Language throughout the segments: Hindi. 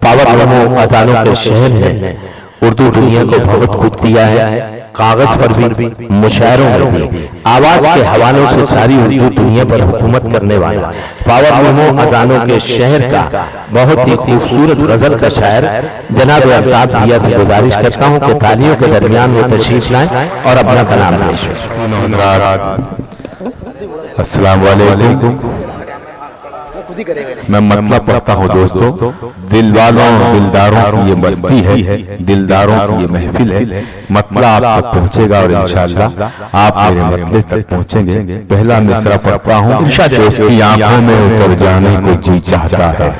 पावर लोगों अजानों के शहर में उर्दू दुनिया को बहुत कुछ दिया है, कागज पर भी, मुशायरों में भी, आवाज के हवालों से सारी उर्दू दुनिया पर हुकूमत करने वाला पावर लोगों अजानों के शहर का बहुत ही खूबसूरत गजल का शायर जनाब अल्ताफ जिया से गुजारिश करता हूँ कि तालियों के दरमियान वो तशरीफ लाएं और अपना कलाम पेश करें। अस्सलाम वालेकुम। मैं मतलब पढ़ता हूँ दोस्तों। दिल वालों दिलदारों की ये बस्ती है, दिलदारों की ये महफिल है। मतला आप तक पहुँचेगा और इंशाअल्लाह आप मेरे मतले तक पहुँचेंगे। पहला मिसरा पढ़ता हूँ, उसकी आंखों में उतर जाने को जी चाहता है।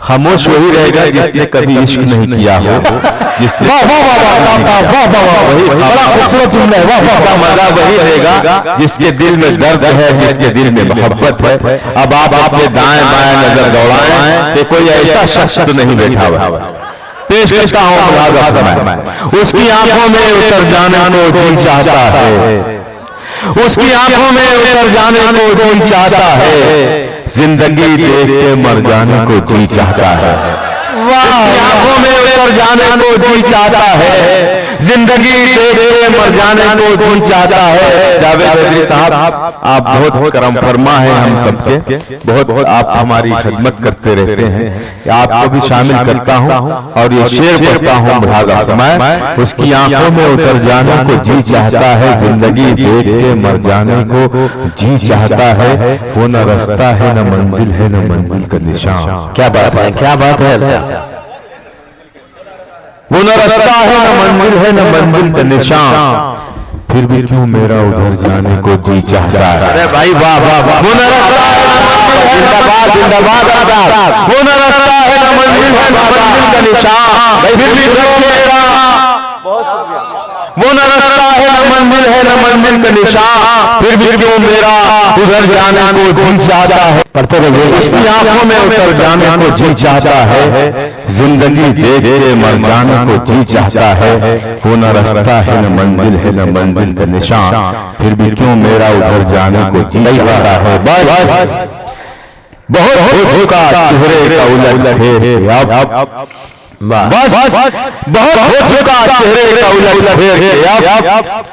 खामोश वही रहेगा जिसने कभी इश्क नहीं किया हो, जिसने मजा वही रहेगा जिसके दिल में दर्द है, जिसके दिल में मोहब्बत है। अब आप अपने दाएं बाएं नजर दौड़ाएं कि कोई ऐसा शख्स तो नहीं बैठा हुआ। पेश करता हूँ, उसकी आंखों में उतर जाने को जी चाहता है, उसकी आंखों में उतर जाने को जी चाहता है, जिंदगी देख के मर जाने को जी चाहता है। आंखों में उतर जाने को जी चाहता है, जिंदगी देख के मर जाने को जी चाहता है। जावेद अली साहब आप बहुत करम फरमा है, हम सबके बहुत आप हमारी खिदमत करते रहते हैं। आपको भी शामिल करता हूँ और ये शेर पढ़ता हूँ। मुहाजा फरमाए, उसकी आंखों में उतर जाने को जी चाहता है, जिंदगी देख के मर जाने को जी चाहता है। वो न रास्ता है न मंजिल है न मंजिल का निशान। क्या बात है, क्या बात है। वो न रास्ता है न मंजिल है न मंजिल का निशान, फिर भी क्यों मेरा उधर जाने को जी चाहता है। अरे भाई वाह वाह वाह। वो न रास्ता है न मंजिल है, जिंदाबाद जिंदाबाद। वो न रास्ता है न मंजिल है न मंजिल का निशान, फिर भी क्यों मेरा, वो न रास्ता है न मंजिल है न मंजिल का निशान, फिर भी क्यों मेरा उधर जाने को जी चाहता है। पढ़ते रहिए। उसकी आंखों में उतर जाने को जी चाहता है, जिंदगी देख के मर जाने को जी चाहता है। वो न रास्ता है न मंजिल है न मंजिल का निशान, फिर भी क्यों मेरा उधर जाने को जी चाहता है। बस बहुत हो चुका चेहरे का उलट फेर, बस बहुत हो चुका चेहरे का उलट फेर,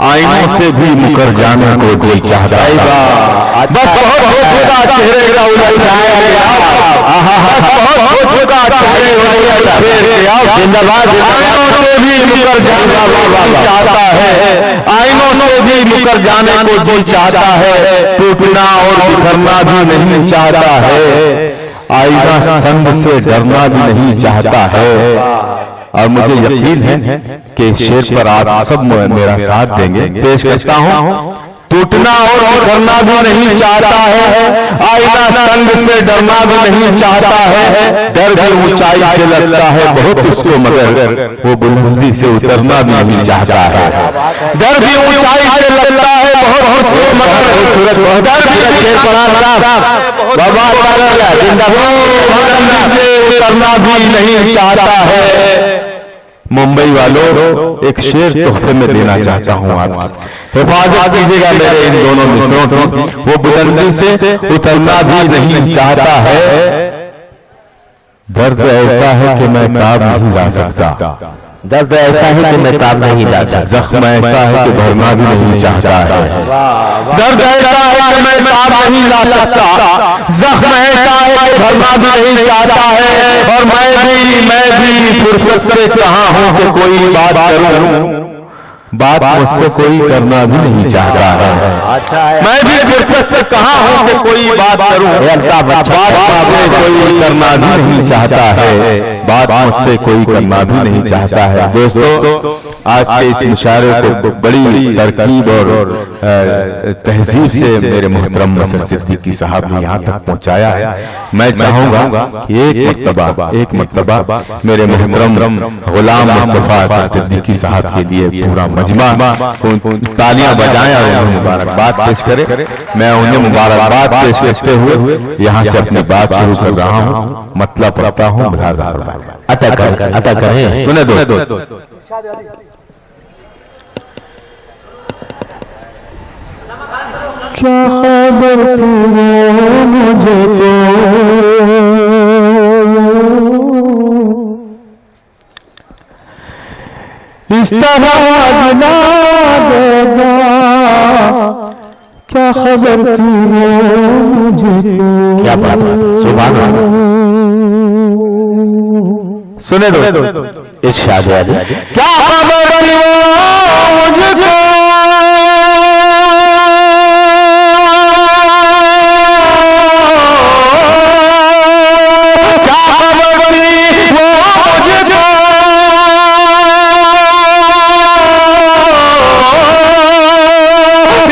आईनों से भी मुकर जाने को जी चाहता है। बस बहुत हो चुका चेहरे का उलट बहुत हो चुका चेहरे का उलट फेर, जिंदाबाद आईनों से भी मुकर जाने को जी चाहता है, आईनों से भी मुकर जाने को जी चाहता है। टूटना और बिखरना भी नहीं चाहता है, आईना संग से डरना भी नहीं चाहता है। और मुझे यकीन है कि इस शेर पर आप सब मेरा साथ देंगे। पेश करता हूँ, टूटना और बिखरना भी नहीं चाहता है, आईना संग से डरना भी नहीं चाहता है। डर भी ऊंचाई से लगता है बहुत उसको, मगर वो बुलंदी से उतरना भी नहीं चाहता है। डर भी ऊंचाई से लगता है बहुत उसको, मगर बुलंदी से उतरना भी नहीं चाहता है। मुंबई वालों, एक शेर तोहफे में देना चाहता हूँ, आप हिफाजत कीजिएगा मेरे इन दोनों मिसरों की। वो बुलंदी से उतरना भी नहीं चाहता है, दर्द ऐसा है कि मैं ताब नहीं ला सकता, दर्द ऐसा है कि मैं ताब नहीं ला सकता, जख्म ऐसा है कि भरना भी नहीं चाहता है। दर्द ऐसा है कि मैं ताब नहीं ला सकता, जख्म ऐसा है कि भरना भी नहीं चाहता है। और मैं भी फुर्सत से कहाँ हूँ कि कोई बात करूं, बात मुझसे कोई करना भी नहीं चाहता है। मैं भी फुर्सत से कहाँ हूँ कि कोई बात करूं, बात मुझसे कोई करना भी नहीं चाहता है, बात मुझसे कोई करना भी नहीं चाहता है। दोस्तों, आज के इस मुशायरे को बड़ी तरकीब और तहजीब से मेरे मोहतरम नसर सिद्दीकी साहब ने यहाँ तक पहुँचाया है। मैं चाहूंगा कि एक मर्तबा मेरे मोहतरम गुलाम मुस्तफा सिद्दीकी साहब के लिए पूरा मजमा तालियां बजाएं और उन्हें मुबारकबाद पेश करें। मैं उन्हें मुबारकबाद पेश करते हुए यहाँ से अपनी बात शुरू कर रहा हूँ। मतलब पढ़ता हूँ, अता करें। सुने दो क्या खबर थी मुझे तो इस तरह गिला देगा, क्या खबर थी वो मुझे। क्या बात है, सुभान अल्लाह। सुने दो इरशाद है, क्या खबर थी वो मुझको, क्या खबर थी वो मुझको,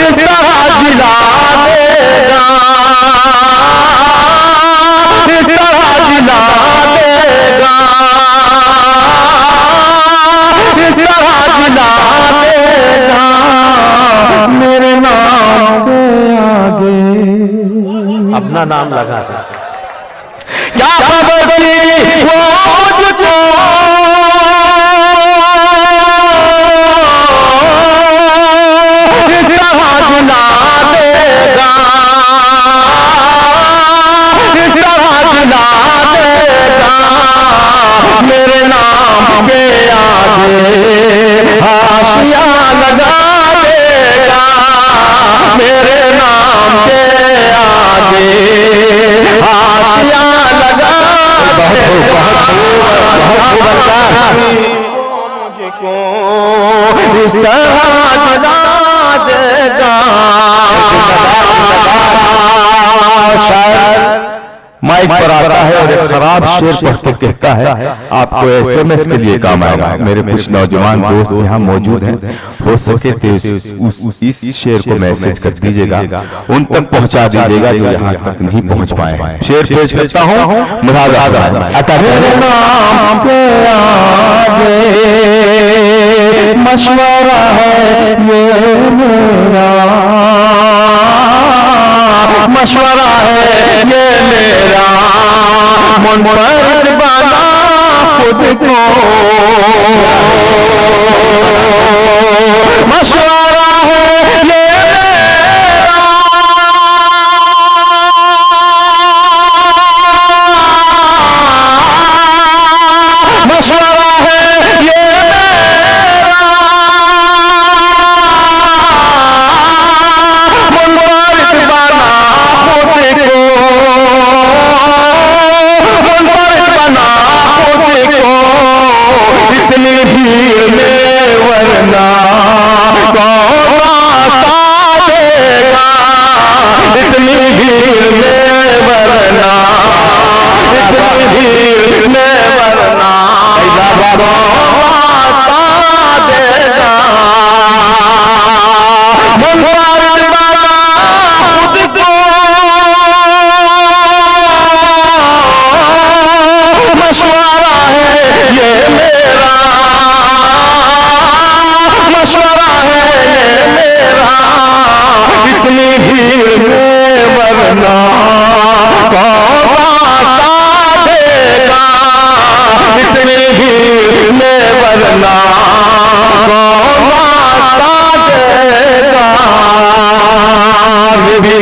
इस तरह जिला देगा, इस तरह जिला देगा, इस तरह जिला देगा मेरे नाम के आगे। अपना नाम लगा था। क्या खबर थी वो मुझको, इस तरह जिला देगा, इस तरह जिला देगा मेरे नाम के आगे, हाशिया लगा देगा मेरे नाम के आगे, हाशिया लगा देगा मुझको, इस तरह जला देगा। शायर माइक पर आता है और एक खराब शेर पढ़ के कहता है आपको SMS के लिए काम आएगा। मेरे कुछ नौजवान दोस्त यहाँ मौजूद हैं, हो सके तो इस शेर को मैसेज कर दीजिएगा, उन तक पहुँचा दीजिएगा जो यहाँ तक नहीं पहुँच पाए हैं। शेर पेश करता हूँ, मेरे नाम के आगे मशवरा है ये मेरा, मशवरा है ये मेरा, मुनफरिद बना खुद को, मशवरा है ये मेरा, मशवरा है ये मेरा, मुनफरिद बना खुद को, मुनफरिद बना खुद को, इतनी भीड़ में वरना कौन रास्ता देगा, इतनी भीड़ में वरना, इतनी भीड़ में वरना कौन रास्ता देगा, मुनफरिद बना खुद को, मशवरा है ये मेरा, मशवरा है ये मेरा, इतनी भीड़ में वरना कौन रास्ता देगा, इतनी भीड़ में वरना कौन रास्ता देगा। ये भी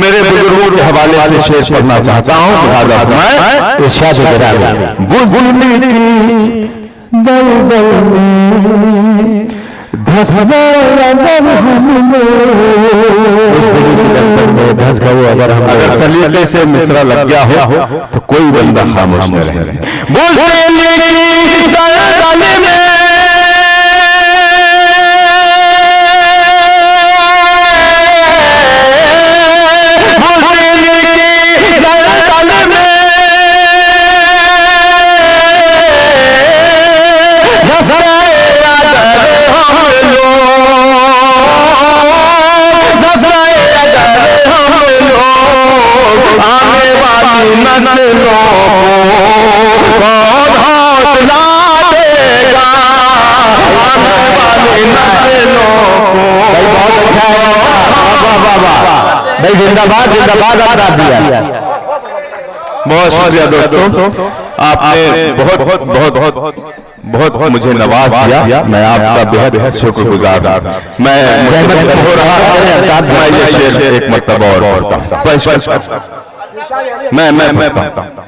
मेरे बुजुर्गों के हवाले से शेर पढ़ना चाहता हूँ, लिहाजा मैं इरशाद गिरामी। गुज़री दलदल में धस गए अगर हम धस गए अगर हम, अगर सलीके से मिसरा लग गया हो तो कोई बंदा खामोश न रहे। दलदल में आने वाली नस्लों को कौन हौसला देगा, आने वाली नस्लों को। भाई बहुत अच्छा है, वाह वाह वाह भाई, जिंदाबाद जिंदाबाद, आप दिया। बहुत शुक्रिया दोस्तों, आपने बहुत बहुत बहुत बहुत बहुत बहुत मुझे नवाज दिया, मैं आपका बेहद बेहद शुक्रगुजार। मैं हो रहा है ये शेर एक मतलब और पढ़ता हूं, मैं पढ़ता हूं।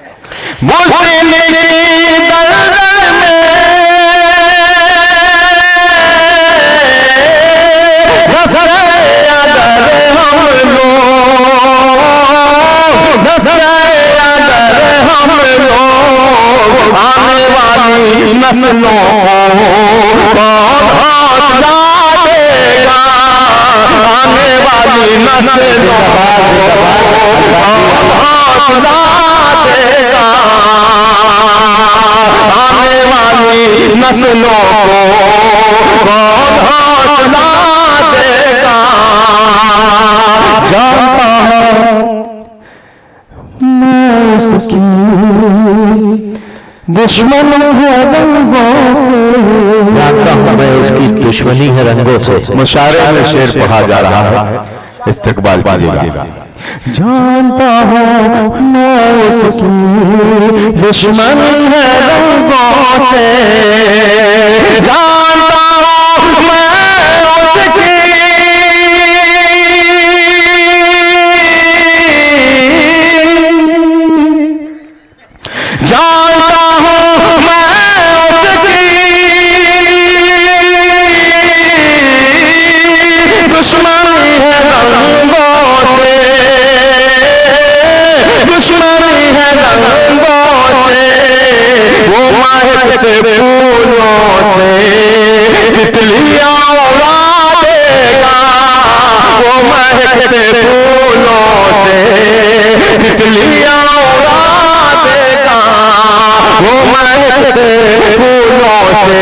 नस्लों हौसला देगा, आने वाली नस्लों को कौन हौसला देगा। जानता हूँ मैं उसकी दुश्मन है रंगों से, जानता हूँ मैं उसकी दुश्मनी है रंगों से। मुशायरे में शेर पढ़ा जा रहा है, इस्तकबाल कीजिएगा। जानता हूँ मैं उसकी दुश्मन है रंगों से, जानता हूँ मैं उसकी जानता हूँ मैं उसकी दुश्मनी है रंगों से, दुश्मनी है रंगों से, वो महकते फूलों से तितलियां उड़ा देगा, वो महकते फूलों से तितलियां उड़ा देगा, वो महकते फूलों से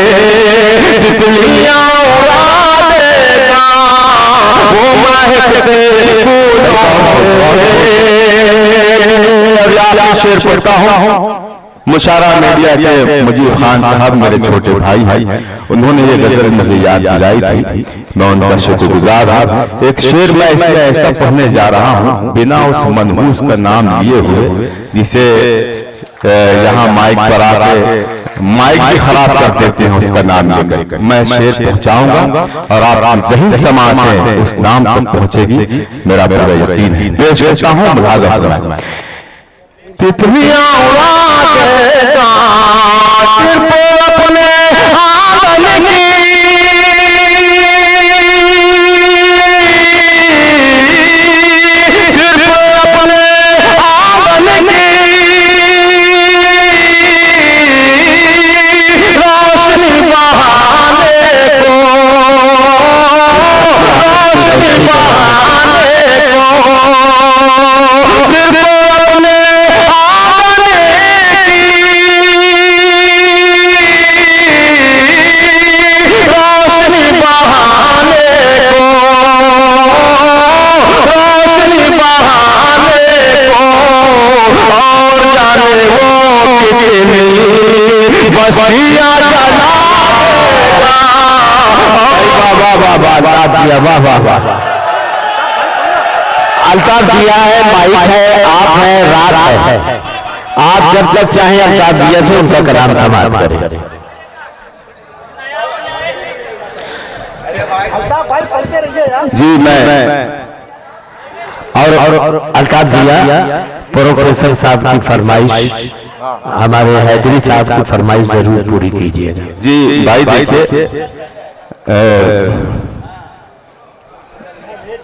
तितलियां उड़ा देगा, वो महकते फूलों से। शेर पढ़ता हूँ। मुशारा मीडिया के मुजीब खान साहब मेरे छोटे भाई हैं, उन्होंने ये गजल मुझे याद दिलाई थी, मैं उनका शुक्रगुजार हूँ। एक शेर मैं इसमें ऐसा पढ़ने जा रहा हूँ बिना उस मनहूस का नाम लिए हुए, जिसे यहाँ माइक पर आके माइक भी खराब कर देते हैं उसका नाम लेकर। मैं शेर पहुंचाऊंगा और आप ज़हीन समाज में उस नाम तक पहुंचेगी, मेरा पूरा यकीन है। पेश करता हूँ मुलाज़ा फरमाएं। तितलियां उड़ा देगा सिर्फ अपने आंगन की, सिर्फ अपने आंगन की रोशनी बहाने को, रोशनी बहाने को, सिर्फ अपने बस्तियां जलाएगा। अल्ताफ दिया है, माइक है, आप है, रात है, आप जब तक चाहें अल्ताफ दिया से उनका कलाम समाप्त करें। जी मैं और अल्ताफ दिया प्रोफेसर साहब की फरमाइश, हमारे हैदरी साहब की फरमाइश जरूर पूरी कीजिएगा। जी भाई देखिए,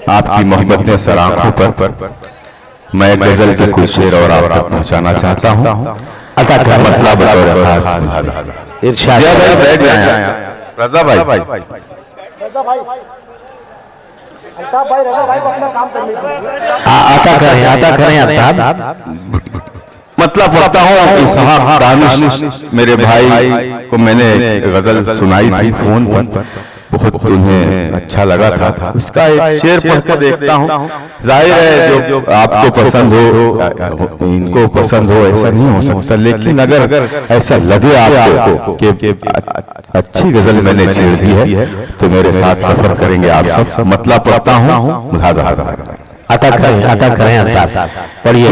आपकी मोहब्बत ने सर आंखों पर मैं गजल के कुछ शेर और आप तक पहुंचाना चाहता हूं। मतलब इरशाद बैठ जाए रजा भाई, आता करें अल्ताफ। मतलब पढ़ता हूँ। इसहाक दानिश मेरे भाई को मैंने गजल सुनाई थी फोन पर, बहुत उन्हें अच्छा लगा था। उसका एक शेर पढ़ कर देखता हूँ। जाहिर है जो आपको पसंद हो, इनको पसंद हो, ऐसा नहीं हो सकता, लेकिन अगर ऐसा लगे आपको कि अच्छी गजल मैंने छेड़ दी है तो मेरे साथ सफर करेंगे आप सब। मतलब पढ़ता हूँ, आता करें अल्ताफ पढ़िए।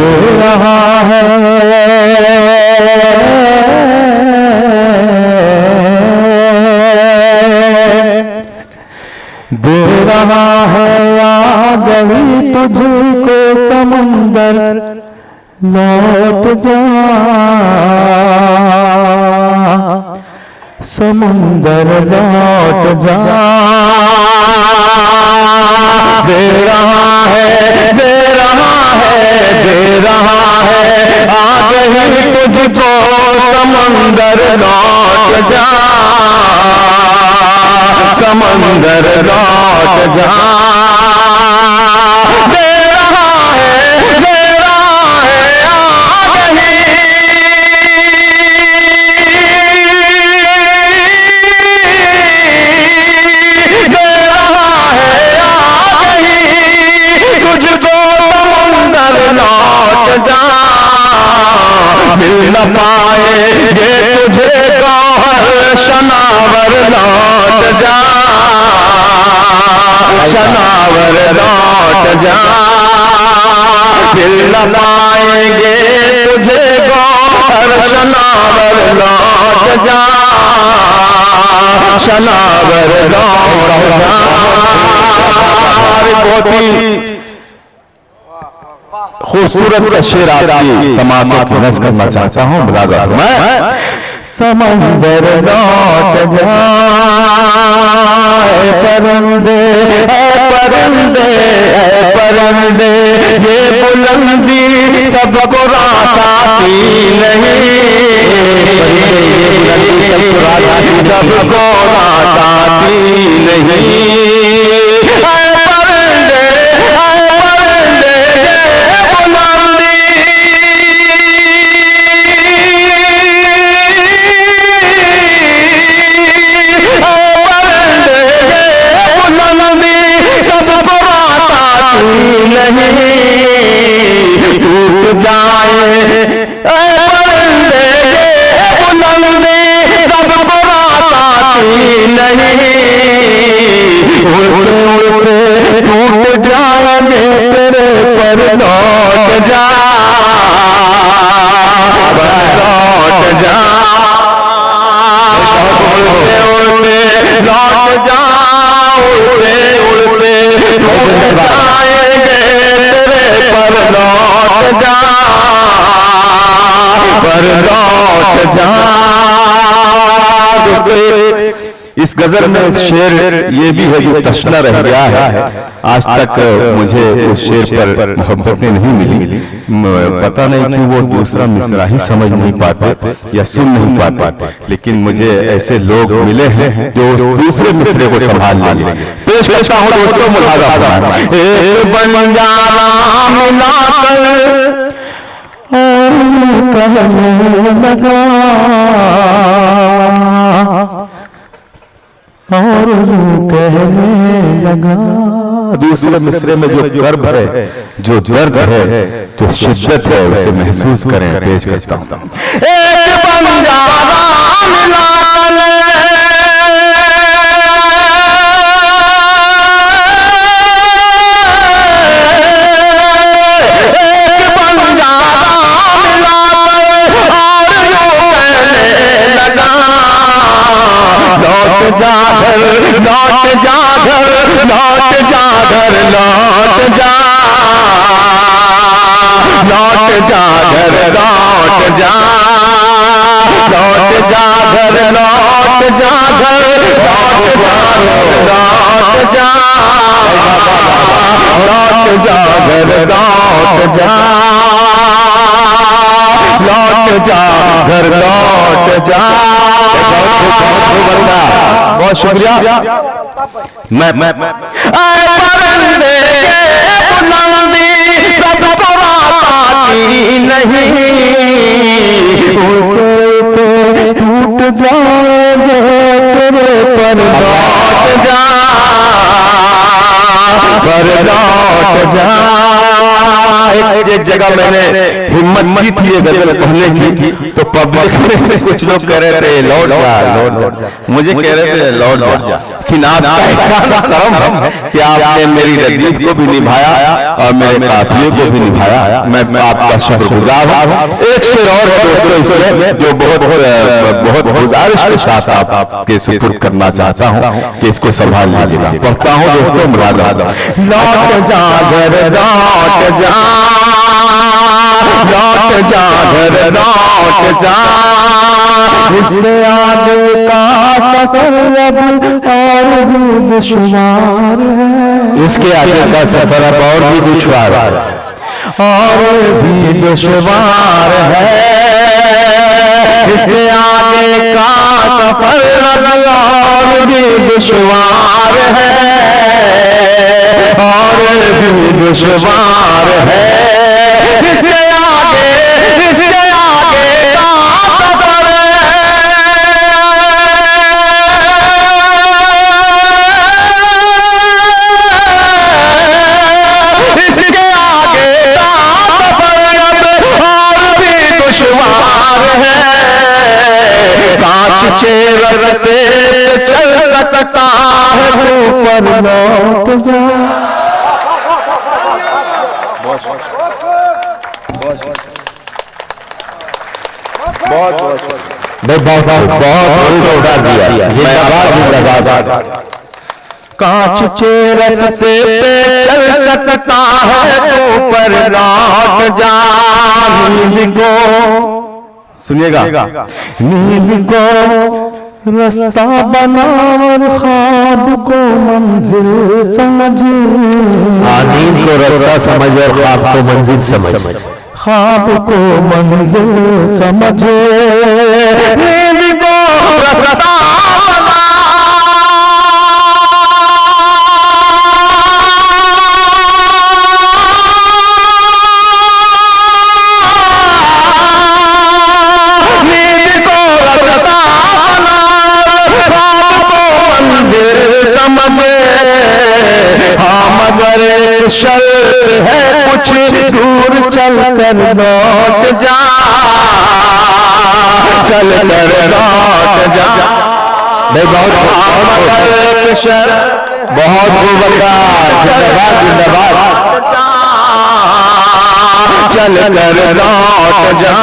दे रहा है याद तुझको समंदर, लौट जा समंदर लौट जा। दे रहा है, दे रहा है, दे रहा है आज ही तुझको समंदर लौट जा, समंदर लौट जा। पाएंगे तुझे गौहर शनावर लौट जा, शनावर लौट जा, मिल न पाएंगे तुझे गौहर शनावर लौट जा, शनावर लौट जा। बहुत ही खूबसूरत सा शेर आपकी समातों की नज़्म करना चाहता हूँ। मुलाज़ा मैं समंदर लौट जाए परिंदे, परिंदे, परिंदे, ये बुलंदी सबको राताती नहीं, सबको राताती नहीं। टूट जाए परिंदे बुलंदी सबको राताती नहीं, उड़ते उड़ते टूट जाएंगे तेरे पर लौट जा, लौट जा, उड़ते उड़ते लौट जा, उड़ते उड़ते टूट जाएंगे तेरे पर लौट जा, पर लौट जा। इस गजल में शेर ये भी है जो तशना रह गया है, आज तक मुझे उस शेर पर मोहब्बतें नहीं मिली, पता नहीं कि वो दूसरा मिसरा ही समझ नहीं पाते या सुन नहीं पाते, लेकिन मुझे ऐसे लोग मिले हैं जो उस दूसरे मिसरे को संभाल लेंगे। पेश करता हूँ दोस्तों मुलाज़ा फरमाएं। एक बंजारा मिलाकर और कहने लगा, दूसरे मिसरे में जो गर्व है, जो दर्द है, जो शिद्दत है, उसे महसूस करें। पेश करता हूँ। एक बंजारा मिला लौट जा घर, लौट जा घर, लौट जा घर, लौट जा, लौट जा घर, लौट जा, लौट जा घर, लौट जा घर, लौट जा, लौट जा घर, लौट जा, लौट जा घर, लौट जा। बहुत शुक्रिया। मैं परिंदे बुलंदी सबको राताती नहीं, उड़ते टूट जाएंगे तेरे पर लौट जा, पर लौट जा। एक जगह मैंने हिम्मत की थी ये गजल पढ़ने की, तो पब्लिक में से कुछ लोग कह रहे थे लौट जा, लौट जा, मुझे कह रहे थे लौट जा, कि आपका ऐसा करम है कि आपने मेरी रदीफ को भी निभाया और मेरे काफिले को भी निभाया, मैं आपका शुक्रगुजार हूँ। एक शेर और है दोस्तों इसमें जो बहुत गुजारिश के साथ आपके सुपुर्द करना चाहता हूँ कि इसको संभाल लीजिएगा। पढ़ता हूँ दोस्तों मुलाज़ा। लौट जा घर, लौट जा, लौट जा घर, लौट जा, इसके आगे का सफर अब और भी दुश्वार है, इसके आगे का सफर अब और भी दुश्वार और भी दुश्वार है, इसके आगे का सफर अब और भी दुश्वार है, और भी दुश्वार है, इसके आगे का सफर इसके आगे का सफर अब और भी दुश्वार रस्ते पे चल सकता है तू पर लौट जा। कांच के रस्ते पे चल सकता है तू पर लौट जा। नील को सुनिएगा, नील को रास्ता बना और ख्वाब को मंजिल समझ। नींद को रास्ता समझ और ख्वाब को मंजिल समझ। ख्वाब को मंजिल समझ, नींद को रास्ता बना। नींद को रास्ता बना, ख्वाब को मंजिल समझ। हाँ मगर एक शर्त है कुछ दूर चल कर लौट जा। चल कर लौट जा। बहुत जिंदाबाद जिंदाबाद। चल कर लौट जा।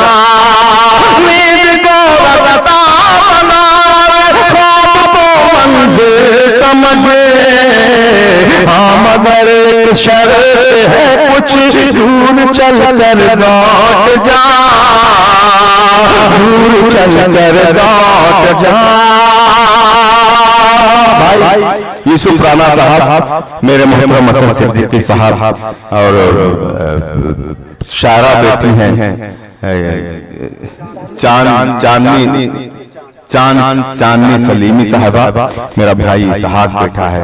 नींद को रास्ता बना, ख्वाब को मंजिल समझ। हाँ मगर एक शर्त है कुछ दूर चल कर लौट जा। दूर चल कर लौट जा। भाई यूसुफ राणा साहब मेरे मोहम्मद मसद सिद्दीकी साहब और शायरा बेटी हैं चांदनी सलीमी साहबा। मेरा भाई इसहाक बैठा है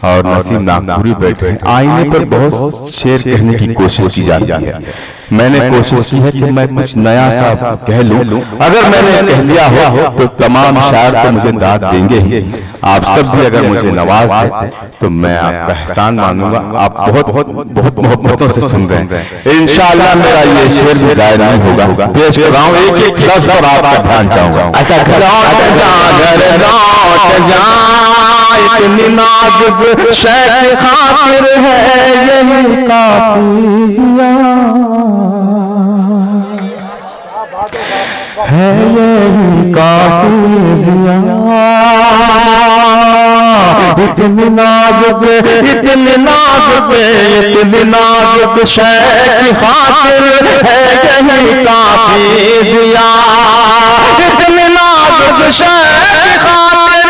और नसीम नागपुरी बैठे हैं। आईने पर बहुत शेर कहने की कोशिश की जाती है। मैंने कोशिश की है कि मैं कुछ नया सा कह लूं। अगर मैंने कह लिया हो तो तमाम शायर तो मुझे दाद देंगे ही। आप सब भी अगर मुझे नवाज दें तो मैं आपका एहसान मानूंगा। आप बहुत बहुत मोहब्बतों से सुन रहे हैं। इंशाअल्लाह मेरा ये शेर भी जायज नहीं होगा। पेश कर रहा हूँ एक एक लफ्ज पर आपका ध्यान चाहूंगा। इतनी नाजुक शय खातिर है यही काफिया है, यही काफिया। इतनी नाजुक इतनी नाजुक इतनी नाजुक शय खातिर है यही काफिया। इतनी नाजुक शय खातिर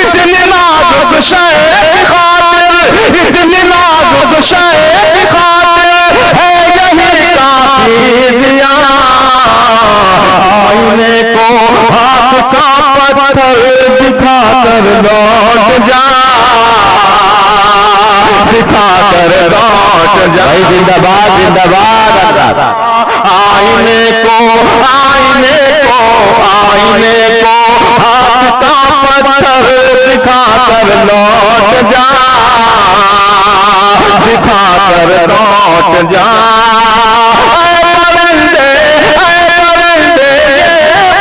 इतनी नाजुक शय खातिर है यही काफिया। आईने को हाथ का पत्थर दिखा कर लौट जा। दिखा कर लौट जा। जिंदाबाद जिंदाबाद। आईने को हाथ का पत्थर दिखा कर लौट जा। दिखा कर लौट जा। परिंदे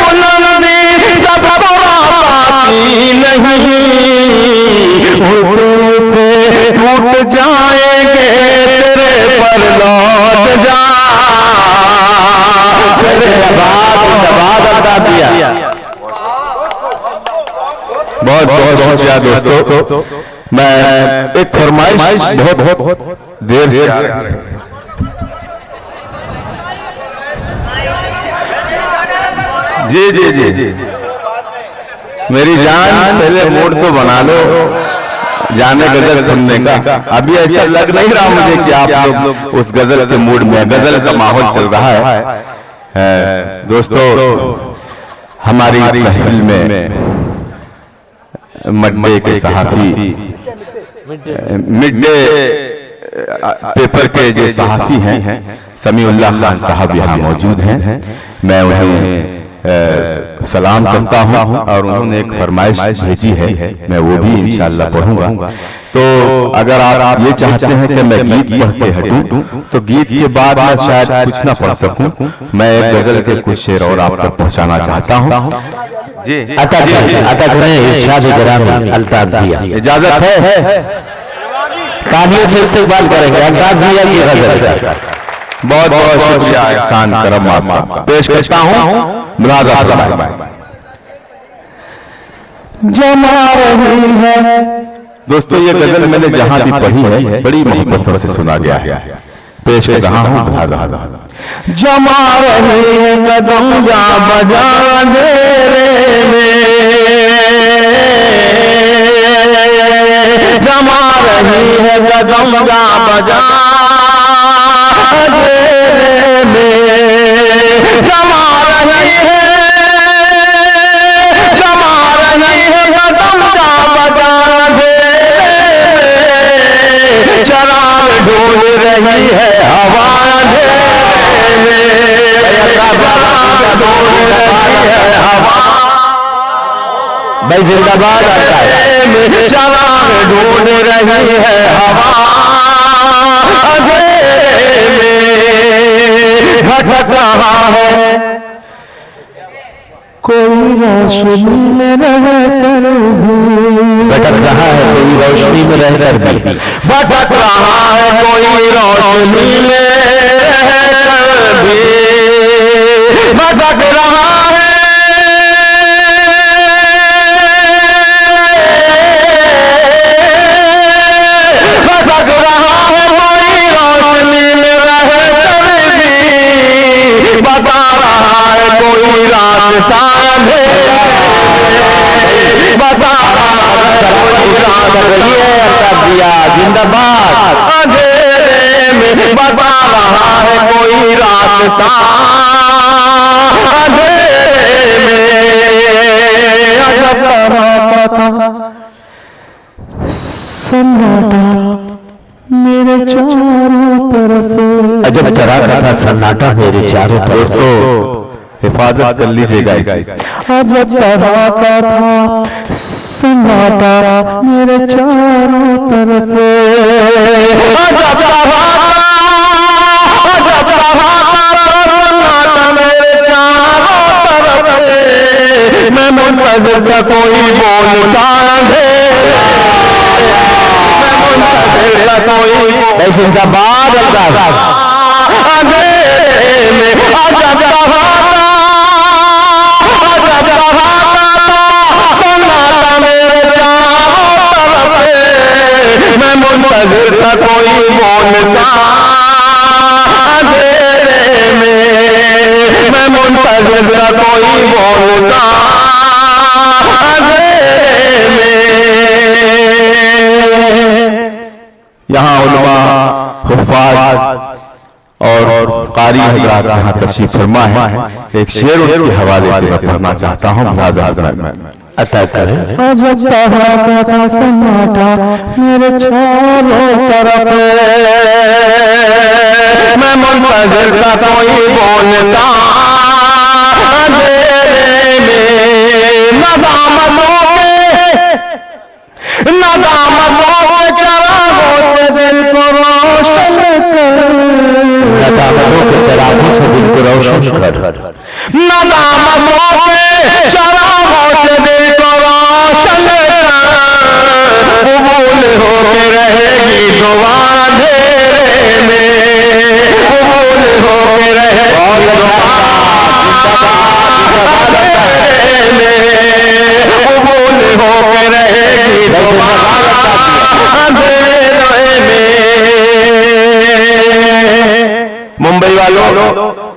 बुलंदी सब बाकी नहीं, उड़ते टूट जाएंगे तेरे पर लौट जा। जवाब अदा दिया। बहुत बहुत शुक्रिया दोस्तों। मैं एक फरमाइश बहुत देर से आ रही है। जी जी जी जी मेरी जान पहले मूड तो बना लो जाने गजल सुनने का। अभी ऐसा लग नहीं रहा मुझे कि आप लोग उस गजल के मूड में। गजल का माहौल चल रहा है दोस्तों। हमारी महफिल में मड्डे के सहाफी मिड डे पेपर के जो सहाफी हैं समीउल्लाह खान साहब यहाँ मौजूद हैं। मैं उन्हें सलाम करता हूँ और उन्होंने एक फरमाइश भेजी है, मैं वो भी इंशाअल्लाह पढ़ूंगा। तो अगर आप ये चाहते हैं कि मैं गीत पढ़ के हटूं तो गीत के बाद मैं शायद कुछ ना पढ़ सकूं। मैं एक गजल के कुछ शेर और आप तक पहुंचाना चाहता हूं। जी अता करें इरशाद गिरामी अल्ताफ जिया, इजाजत है? तालियों से इस्तकबाल करेंगे अल्ताफ जिया की गजल। बहुत बहुत शुक्रिया, एहसान करम आपका पेश करता हूं। मुलाजा फरमाएं। जमा रही है दोस्तों, ये गजल मैंने जहां भी पढ़ी है बड़ी मोहब्बतों से सुना गया है, पेश कर रहा हूं। जमा रही है कदम जा बजा अंधेरे में, जमा रही है कदम जा बजा अंधेरे में, जमा रही है कदम जा बजा चराग ढूंढ रही है हवा अंधेरे में, चराग ढूंढ रही है हवा। भाई जिंदाबाद आता है। चराग ढूंढ रही है हवा अंधेरे में, भटक रहा है कोई रोशनी में रहकर भी, भटक रहा है कोई रोशनी में रहकर भी, भटक रहा है कोई रोशनी में रहकर भी, भटक रहा है भटक रहा है कोई रोशनी में रहकर भी, बता रहा है कोई रास्ता बता जिंदाबाद। अंधेरे में बता रहा है कोई रास्ता अंधेरे में, सन्नाटा मेरे चारों तरफ, अजब चरा का था सन्नाटा मेरे चारों तरफ। दोस्तों हिफाजत कर लीजिएगा। अजब चरा का था सन्नाटा मेरे चारों तरफ, अजब चरा सन्नाटा मेरे चारों तरफ, मैं मुंतज़िर का कोई बोलता अंधेरा, मैं मुंतज़िर का कोई ऐसे जिंदाबाद अंधेरे में, अजब सन्नाटा मेरे चारों तरफ, मैं मुंतज़िर का कोई बोलता अंधेरे में, मैं मुंतज़िर का कोई बोलता अंधेरे में। यहाँ उलमा, हुफ़ाज़ और कारी हज़रात यहाँ तशरीफ फरमा है। एक शेर उनके हवाले से मैं पढ़ना चाहता हूँ। अता करें। अजब चरा का सन्नाटा मेरे चारों तरफ, मैं मुंतज़िर का कोई बोलता अंधेरे में, नदामतों के चरागों से दिल को रोशन कर, नदामतों के चरागों से दिल को रोशन कर, नदामतों के चरागों से दिल को रोशन कर, कबूल होके रहेगी दुआ अंधेरे में, कबूल होके रहेगी दुआ अंधेरे में, कबूल होके रहेगी दुआ अंधेरे में। मुंबई वालों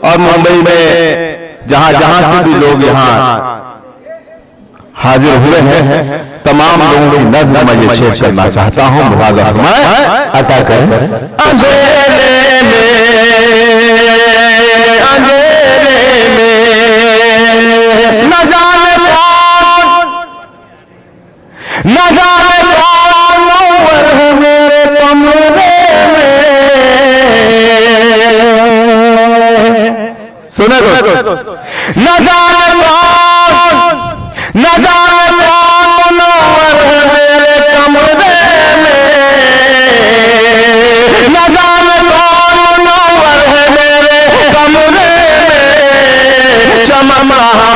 और मुंबई में जहां जहां से भी लोग यहाँ हाजिर हुए हैं, तमाम लोगों की नज़्म में ये शेर करना चाहता हूँ। मुलाज़ा फरमाएं। अता करें। अंधेरे में न जाने कौन नौवर है मेरे कमरे में, सुने दोस्तों, न जाने कौन नौवर है मेरे कमरे में,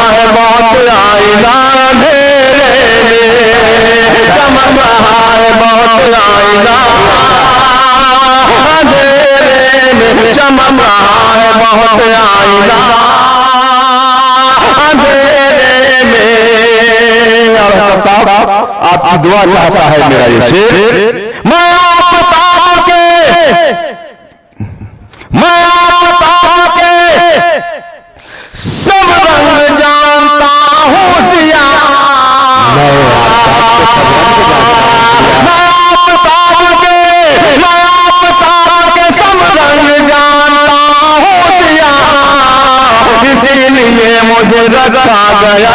है बहुत आईना अंधेरे में, चमक रहा है बहुत आईना अंधेरे में, चमक रहा है बहुत आईना अंधेरे में। और साहब आपकी दुआ चाहता है मेरा ये शेर, मैं आपको सब रंग जानता हूँ दिया, मैं आपके सब रंग जानता हूँ दिया, इसीलिए मुझे रखा गया,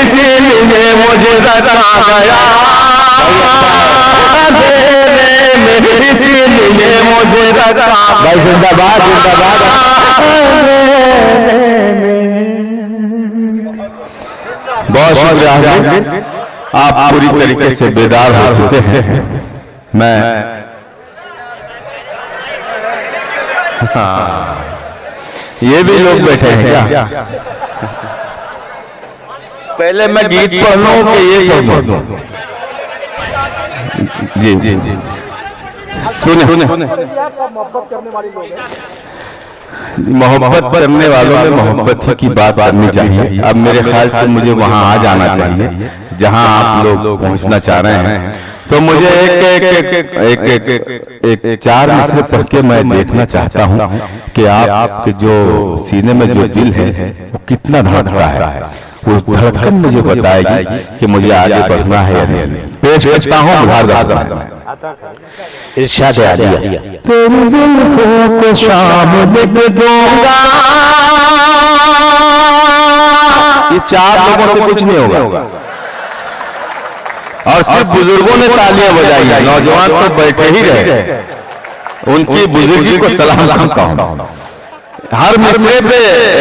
इसीलिए मुझे रखा गया अंधेरे में, इसीलिए मुझे रखा। भाई जिंदाबाद जिंदाबाद। बहुत शुक्रिया, आप पूरी तरीके से बेदार हो चुके हैं। मैं ये भी लोग बैठे हैं क्या? पहले मैं गीत पढ़ लूं कि ये पढ़ लूं? जी जी जी सुने सुने मोहब्बत करने वालों में मोहब्बत की बात करनी चाहिए। अब मेरे ख्याल से मुझे वहां आ जाना चाहिए जहां आप लोग पहुंचना चाह रहे हैं। तो मुझे एक चार मिसरे पढ़ के मैं देखना चाहता हूं कि आपके जो सीने में जो दिल है वो कितना धड़कता है। वो धड़कन मुझे बताएगी कि मुझे आगे बढ़ना है या नहीं। पेश करता हूँ इरशाद आलिया। तेरी जुल्फों को शाम लिख दूंगा, ये चार लोगों से कुछ नहीं होगा। और सिर्फ बुजुर्गों ने तालियां बजाई है, नौजवान तो बैठे ही रहे। उनकी बुजुर्गी को सलाम कहूं। हर मिसरे पे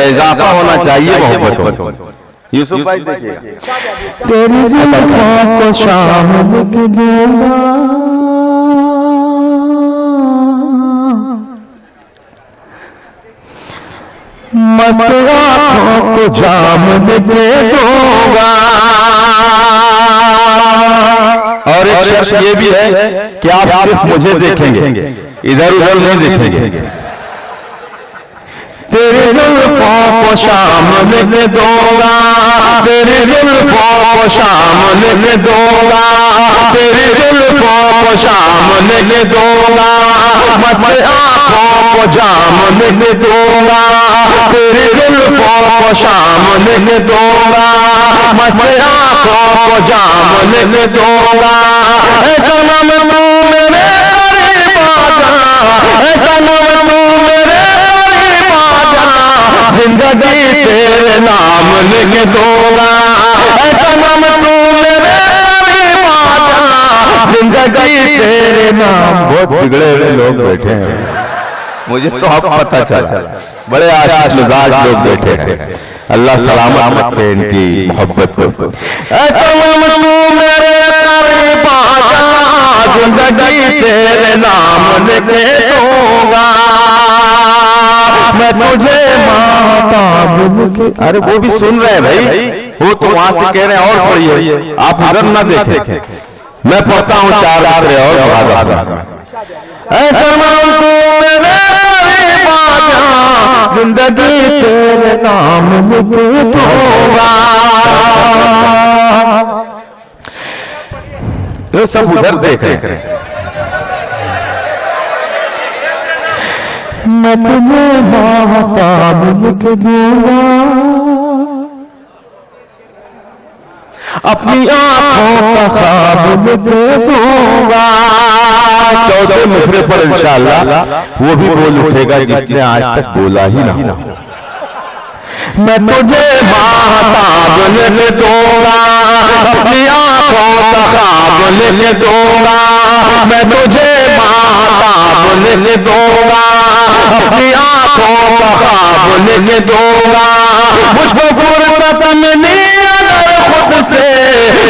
इजाफा होना चाहिए मोहब्बत हो। यूसुफ भाई देखिए, तेरी जुल्फों को शाम लिख दूंगा, मस्त आँखों को जाम लिख दूंगा। और एक शर्त ये भी है कि आप सिर्फ मुझे देखेंगे, इधर उधर नहीं देखेंगे। तेरे जुल्फों को शाम लिख दूंगा, तेरे जुल्फों को शाम लिख दूंगा, तेरे जुल्फों को शाम लिख दूंगा, मस्त आँखों को जाम लिख दूंगा, तेरे जुल्फों को शाम लिख दूंगा, मस्त आँखों को जाम लिख दूंगा। ऐसा नम तू मेरे करीब आजा, ऐसा नम तू मेरे करीब आजा, जिंदगी तेरे नाम लिख दूंगा। ऐसा नम तू मेरे करीब आजा, जिंदगी तेरे नाम। बहुत बिगड़े हुए लोग बैठे हैं, मुझे तो अब पता चला। बड़े आशास मिजाज लोग बैठे हैं। अल्लाह सलामत रखे इनकी मोहब्बत को। ऐसा नम तू मेरे करीब आजा, जिंदगी तेरे नाम लिख दूंगा। मैं तुझे अरे वो भी सुन रहे हैं भाई, वो तो वहां से कह रहे हैं और पढ़िए, आप उधर ना देखें। मैं पढ़ता हूँ चार आसरे और ऐसा नाम तू मेरे करीब आजा, जिंदगी तेरे नाम लिख दूंगा। ये सब उधर देख रहे हैं। मैं तुझे महताब लिख दूंगा, अपनी आंखों का ख्वाब लिख दूंगा। चौथे मिसरे पर इंशाअल्लाह वो भी बोल उठेगा जिसने आज तक बोला ही ना। मैं तुझे महताब लिख दूंगा, अपनी आंखों का ख्वाब लिख दूंगा। मैं तुझे महताब लिख दूंगा, अपनी आंखों का ख्वाब लिख दूंगा। मुझको फुर्सत मिली अगर खुद से,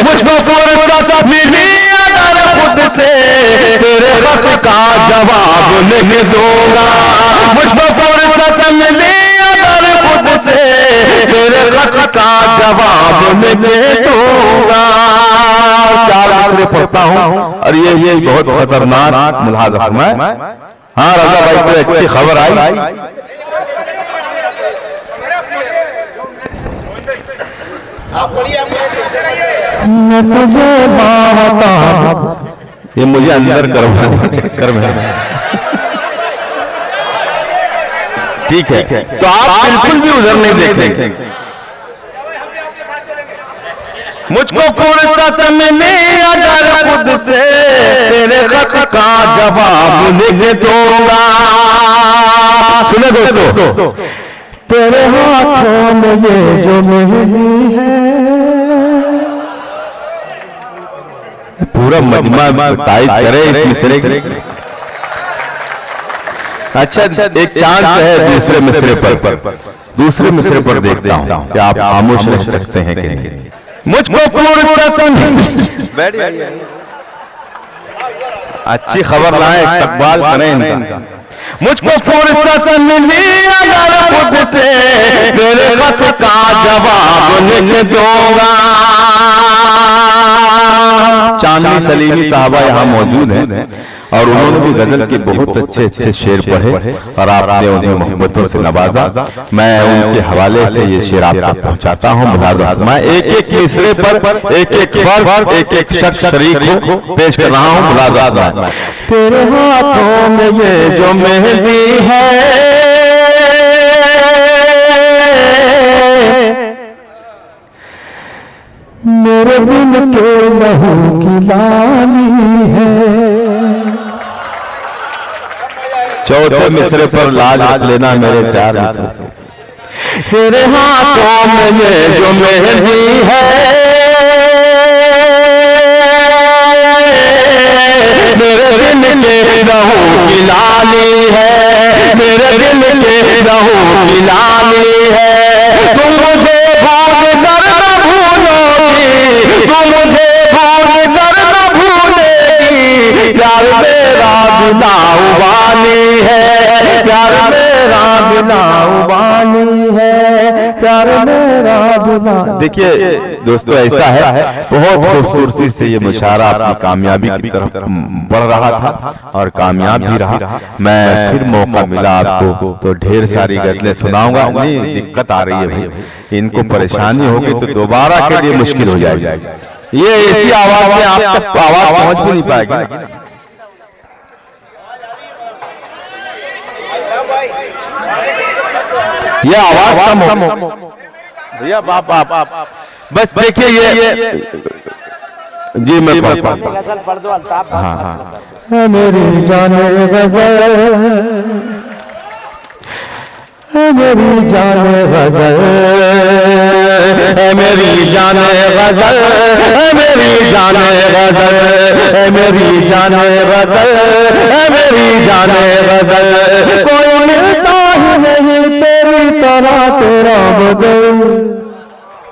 मुझको फुर्सत मिली अगर खुद से, तेरे खत का जवाब लिख दूंगा। मुझको फुर्सत मिली अगर खुद का जवाब मैं दूंगा। चार मिसरे पढ़ता हूँ और ये बहुत खतरनाक मुलाजा फरमाए। हाँ रजा भाई को एक अच्छी खबर आई। मैं तुझे बाता, ये मुझे अंदर करवाने के चक्कर में। ठीक है, तो आप बिल्कुल भी उधर नहीं देखेंगे। मुझको फुर्सत मिली अगर खुद से तेरे खत का जवाब लिख दूंगा। सुने दोस्तों, तेरे हाथों में ये जो मेहंदी है, पूरा मजमा तारीफ करे इस मिसरे की। अच्छा, एक चांस है दूसरे मिसरे पर। दूसरे मिसरे पर देखता हूं कि आप खामोश रह सकते हैं कि नहीं। मुझको अच्छी खबर लाए, इस्तकबाल करें इनका। मुझको फुर्सत मिली अगर खुद से तेरे खत का जवाब लिख दूंगा। चांदनी सलीमी साहबा यहाँ मौजूद हैं और उन्होंने भी गजल के बहुत अच्छे अच्छे शेर पढ़े और आपने उन्हें मोहब्बतों से नवाजा। मैं उनके हवाले से ये शेर आपको पहुंचाता हूँ। मुलाजा मैं एक एक मिसरे पर एक एक वर्ड एक एक शख्स शरीक को पेश कर रहा हूँ। मुलाजा तेरे हाथों में ये जो मेहंदी है, मेरे दिल के लहू की लाली है। चौथे मिसरे पर लाल लेना मेरे चार मिसरे। तेरे हाथों में ये जो मेहंदी है, मेरे दिल के लहू की लाली है, मेरे दिल के लहू की लाली है। तुम मुझे भूल कर न भूलोगी, तुम मुझे भूल कर न भूलेगी, प्यार मेरा बिना उबाली है, प्यार मेरा बिना उबाली है, प्यार मेरा बिना। देखिए दोस्तों, ऐसा है बहुत खूबसूरती से ये मुशायरा अपनी कामयाबी की तरफ बढ़ रहा था और कामयाब भी रहा। मैं फिर मौका मिला आपको तो ढेर सारी गजलें सुनाऊंगा। नहीं दिक्कत आ रही है भाई, इनको परेशानी होगी तो दोबारा के लिए मुश्किल हो जाएगी। ये ऐसी आवाज में आप तक आवाज पहुंच भी नहीं पाएगी। ये आवाज कम हो भैया, आप बस देखिए ये जी मैं पढ़ दो। हाँ मेरी जाने गजल, मेरी जाने गजल, मेरी जाने गजल, मेरी जाने गजल, मेरी जाने गजल, मेरी जाने गजल। कोई मिलता ही नहीं तेरी तरह तेरा बदल।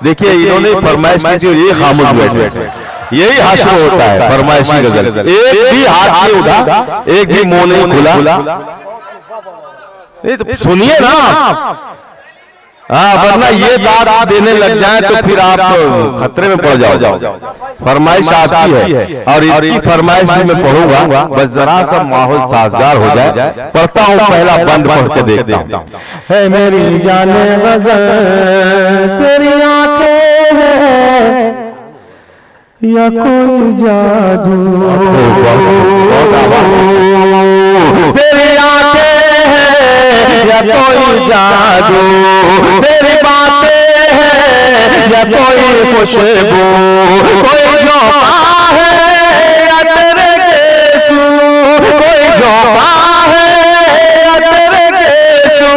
देखिए इन्होंने फरमाइश की थी, ये खामोश बैठे, यही हाशिर होता है फरमाइशी गजल। एक भी हाथ नहीं उठा, एक भी मुंह नहीं खुला। तो सुनिए ना, हाँ वरना ये दाद देने लग जाए तो फिर आप खतरे में पड़ जाओ। फरमाइश आपकी है और इसकी फरमाइश भी मैं पढ़ूंगा, बस जरा सा माहौल साजगार हो जाए। पढ़ता हूँ, पहला बंद पढ़ के देखता हूँ। है मेरी जाने गजल तेरी आंखें हैं या कोई जादू, तेरी आंखें हैं या कोई जादू, तेरी बातें हैं या कोई खुशबू, कोई झोंका है या तेरे केसू, कोई झोंका है या तेरे केसू।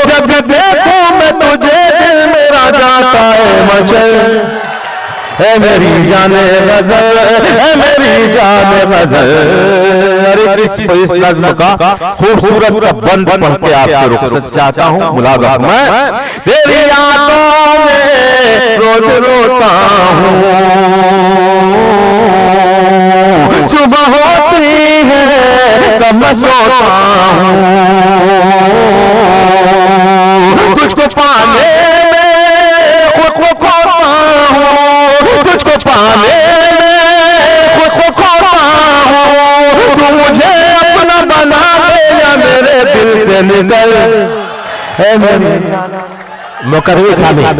जब देखूं मैं तुझे दिल मेरा जाता है मचल। है मेरी जाने गजल, है मेरी जाने गजल। अरे इस नज्म का खूबसूरत सा बंद पढ़ के आपसे रुखसत चाहता हूँ। मुलाजा मैं तेरी यादों में रोज रोता हूँ, सुबह होती है तब मैं सोता हूँ, तुझको पाने में निकल मुकर्रम साहब